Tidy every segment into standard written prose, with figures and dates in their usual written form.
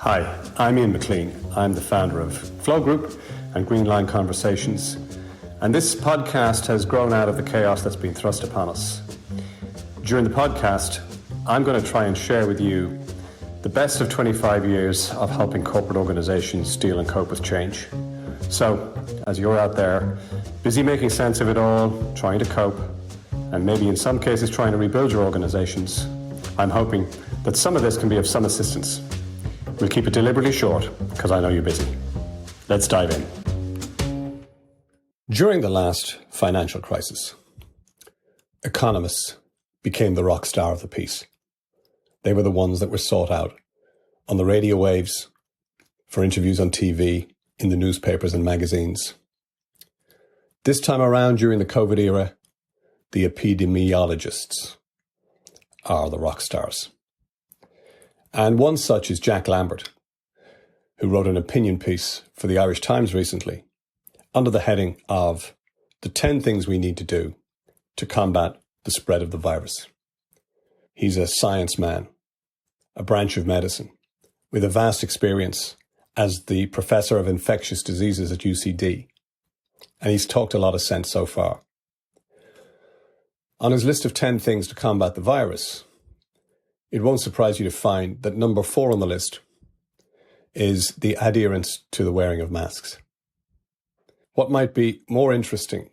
Hi, I'm McClean. I'm the founder of Flow Group and Green Line Conversations, and this podcast has grown out of the chaos that's been thrust upon us. During the podcast, I'm going to try and share with you the best of 25 years of helping corporate organizations deal and cope with change. So, as you're out there, busy making sense of it all, trying to cope, and maybe in some cases trying to rebuild your organizations, I'm hoping that some of this can be of some assistance. We'll keep it deliberately short, because I know you're busy. Let's dive in. During the last financial crisis, economists became the rock star of the piece. They were the ones that were sought out on the radio waves, for interviews on TV, in the newspapers and magazines. This time around, during the COVID era, the epidemiologists are the rock stars. And one such is Jack Lambert, who wrote an opinion piece for the Irish Times recently under the heading of the 10 things we need to do to combat the spread of the virus. He's a science man, a branch of medicine, with a vast experience as the professor of infectious diseases at UCD. And he's talked a lot of sense so far. On his list of 10 things to combat the virus, it won't surprise you to find that number 4 on the list is the adherence to the wearing of masks. What might be more interesting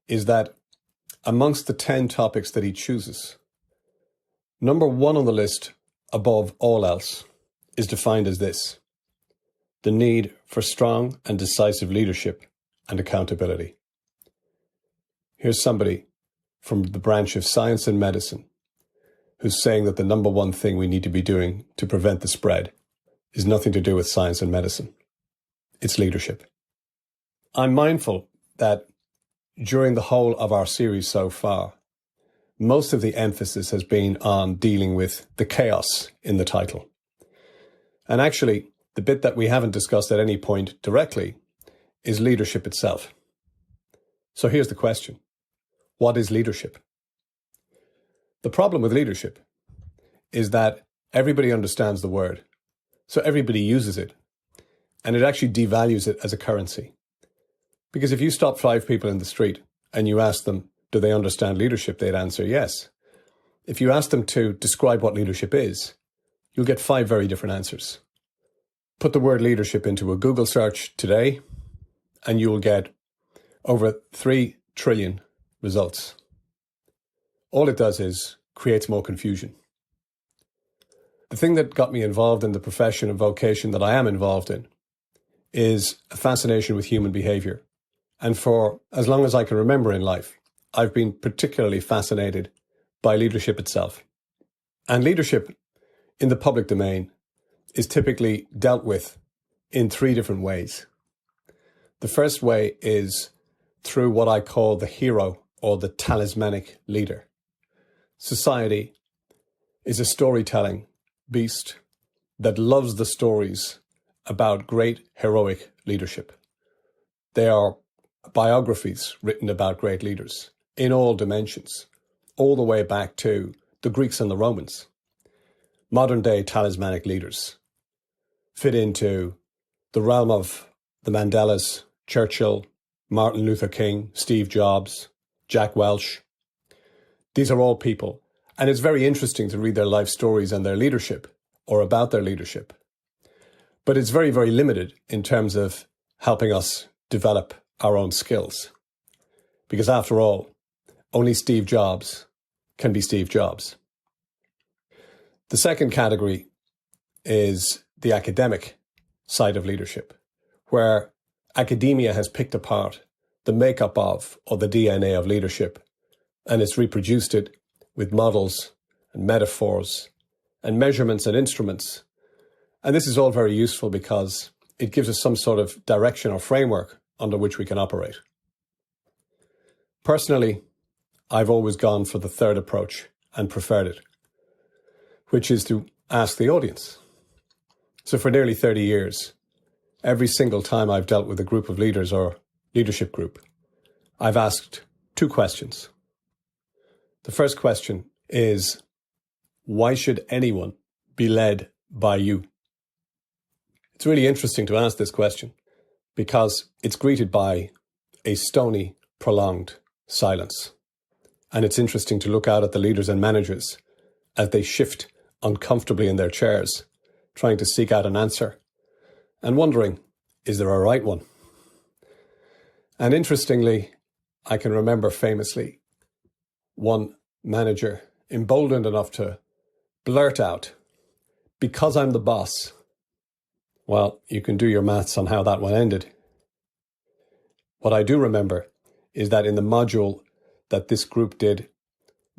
is that amongst the 10 topics that he chooses, number 1 on the list, above all else, is defined as this: the need for strong and decisive leadership and accountability. Here's somebody from the branch of science and medicine who's saying that the number 1 thing we need to be doing to prevent the spread is nothing to do with science and medicine. It's leadership. I'm mindful that during the whole of our series so far, most of the emphasis has been on dealing with the chaos in the title. And actually, the bit that we haven't discussed at any point directly is leadership itself. So here's the question. What is leadership? The problem with leadership is that everybody understands the word, so everybody uses it, and it actually devalues it as a currency. Because if you stop 5 people in the street and you ask them, do they understand leadership, they'd answer yes. If you ask them to describe what leadership is, you'll get 5 very different answers. Put the word leadership into a Google search today, and you'll get over 3 trillion results. All it does is creates more confusion. The thing that got me involved in the profession and vocation that I am involved in is a fascination with human behaviour. And for as long as I can remember in life, I've been particularly fascinated by leadership itself. And leadership in the public domain is typically dealt with in 3 different ways. The first way is through what I call the hero or the talismanic leader. Society is a storytelling beast that loves the stories about great heroic leadership. They are biographies written about great leaders in all dimensions, all the way back to the Greeks and the Romans. Modern day talismanic leaders fit into the realm of the Mandelas, Churchill, Martin Luther King, Steve Jobs, Jack Welch. These are all people, and it's very interesting to read their life stories and their leadership, or about their leadership. But it's very, very limited in terms of helping us develop our own skills. Because after all, only Steve Jobs can be Steve Jobs. The second category is the academic side of leadership, where academia has picked apart the makeup of, or the DNA of leadership, and it's reproduced it with models and metaphors and measurements and instruments. And this is all very useful because it gives us some sort of direction or framework under which we can operate. Personally, I've always gone for the third approach and preferred it, which is to ask the audience. So for nearly 30 years, every single time I've dealt with a group of leaders or leadership group, I've asked 2 questions. The first question is, why should anyone be led by you? It's really interesting to ask this question because it's greeted by a stony, prolonged silence. And it's interesting to look out at the leaders and managers as they shift uncomfortably in their chairs, trying to seek out an answer and wondering, is there a right one? And interestingly, I can remember famously one manager emboldened enough to blurt out, "Because I'm the boss." Well, you can do your maths on how that one ended. What I do remember is that in the module that this group did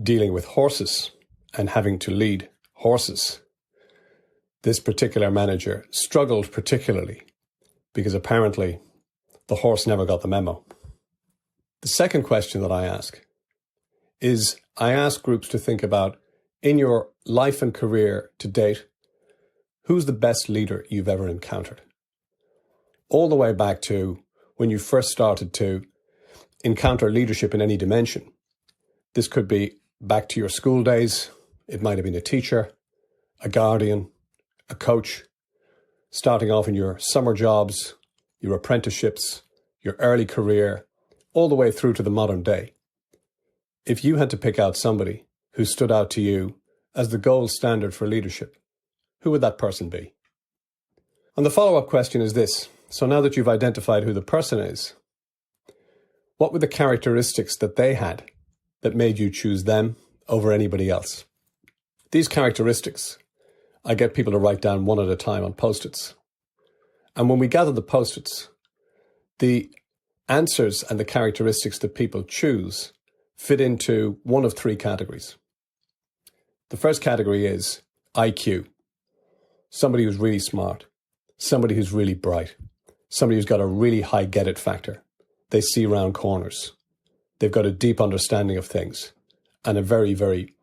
dealing with horses and having to lead horses, this particular manager struggled particularly because apparently the horse never got the memo. The second question that I ask is I ask groups to think about, in your life and career to date, who's the best leader you've ever encountered? All the way back to when you first started to encounter leadership in any dimension. This could be back to your school days. It might have been a teacher, a guardian, a coach, starting off in your summer jobs, your apprenticeships, your early career, all the way through to the modern day. If you had to pick out somebody who stood out to you as the gold standard for leadership, who would that person be? And the follow-up question is this. So now that you've identified who the person is, what were the characteristics that they had that made you choose them over anybody else? These characteristics, I get people to write down one at a time on Post-its. And when we gather the Post-its, the answers and the characteristics that people choose fit into one of three categories. The first category is IQ. Somebody who's really smart, somebody who's really bright, somebody who's got a really high get-it factor. They see round corners. They've got a deep understanding of things and a very, very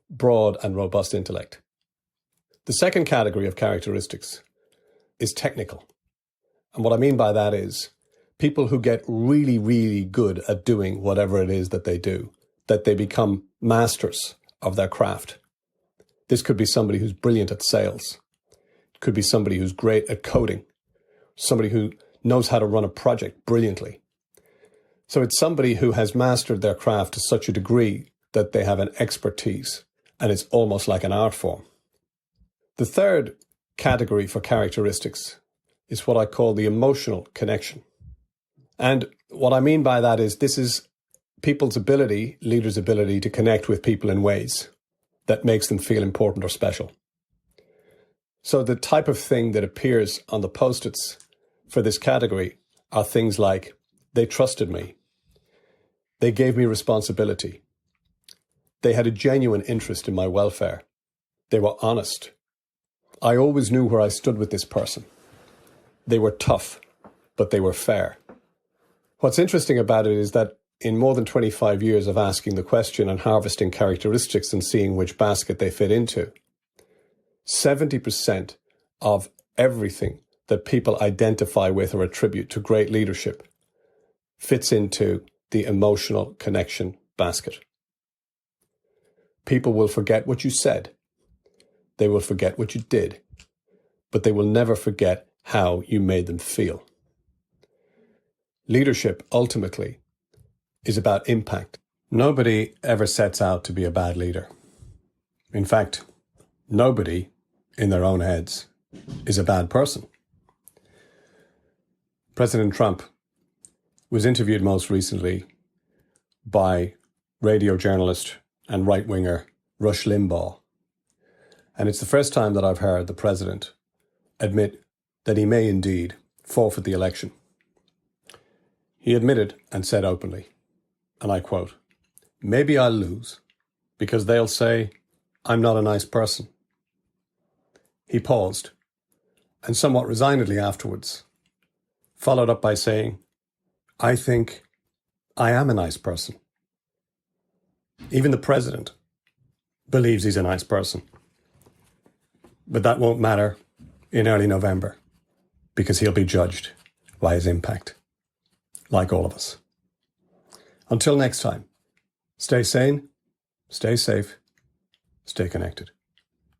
broad and robust intellect. The second category of characteristics is technical. And what I mean by that is people who get really, really good at doing whatever it is that they do, that they become masters of their craft. This could be somebody who's brilliant at sales. It could be somebody who's great at coding, somebody who knows how to run a project brilliantly. So it's somebody who has mastered their craft to such a degree that they have an expertise, and it's almost like an art form. The third category for characteristics is what I call the emotional connection. And what I mean by that is this is people's ability, leaders' ability to connect with people in ways that makes them feel important or special. So the type of thing that appears on the Post-its for this category are things like, they trusted me. They gave me responsibility. They had a genuine interest in my welfare. They were honest. I always knew where I stood with this person. They were tough, but they were fair. What's interesting about it is that in more than 25 years of asking the question and harvesting characteristics and seeing which basket they fit into, 70% of everything that people identify with or attribute to great leadership fits into the emotional connection basket. People will forget what you said. They will forget what you did, but they will never forget how you made them feel. Leadership ultimately is about impact. Nobody ever sets out to be a bad leader. In fact, nobody in their own heads is a bad person. President Trump was interviewed most recently by radio journalist and right-winger Rush Limbaugh. And it's the first time that I've heard the president admit that he may indeed forfeit the election. He admitted and said openly, and I quote, "Maybe I'll lose because they'll say I'm not a nice person." He paused and somewhat resignedly afterwards followed up by saying, "I think I am a nice person." Even the president believes he's a nice person. But that won't matter in early November because he'll be judged by his impact, like all of us. Until next time, stay sane, stay safe, stay connected.